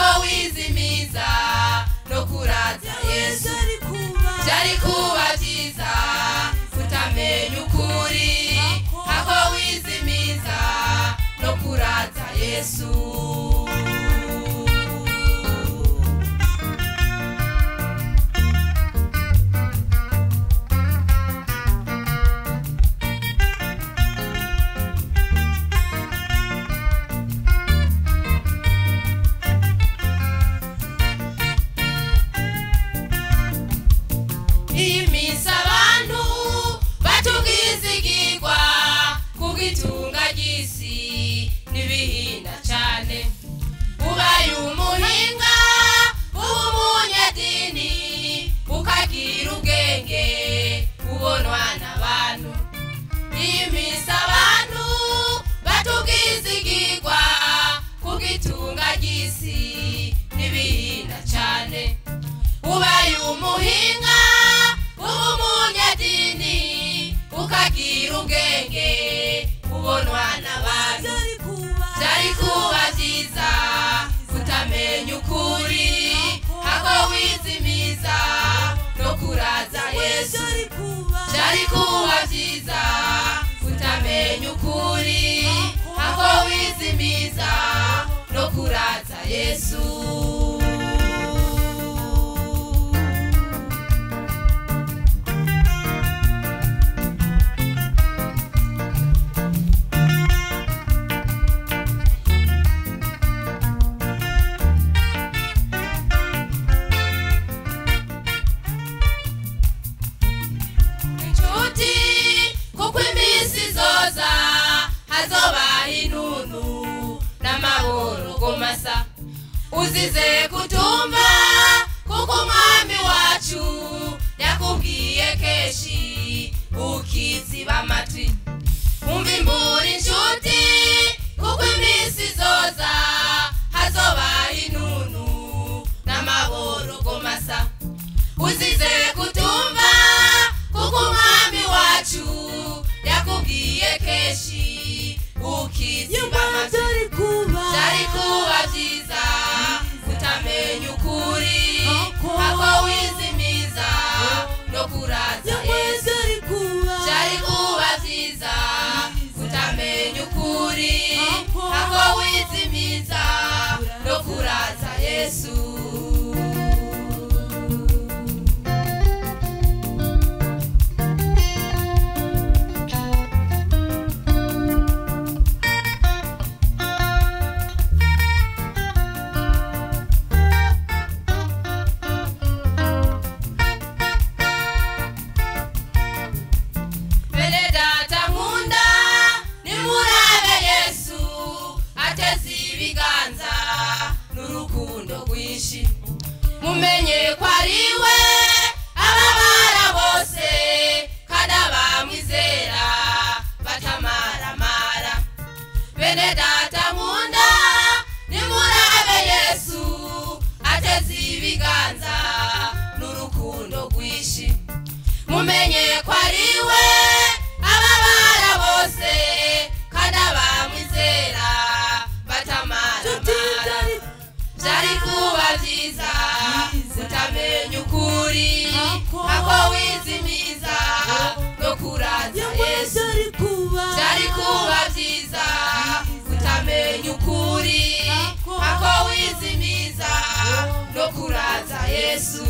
hako wizimiza no kuraza Yesu byari kuba byiza utamenya ukuri hako wizimiza no kuraza Yesu uzize kutumba kuko mwami wacu yakubwiye keshi ukiziba amatwi umva imburi inshuti kuko iminsi izoza hazoba inunu n'amaborogo masa uzize kutumba kuko mwami wacu yakubwiye keshi ukiziba amatwi byari kuba byiza utamenya ukuri hako wizimiza no kuraza Yesu byari kuba byiza utamenya ukuri hako wizimiza no kuraza Yesu mumenye kwariwe ababara bose kada bamwizera batamara mara bene data nkunda nimurabe Yesu ateze ibiganza n'urukundo rwishi mumenye kwariwe ababara bose kada bamwizera batamara mara byari kuba byiza utamenya ukuri hako wizimiza no kuraza Yesu byari kuba byiza utamenya ukuri hako wizimiza no kuraza Yesu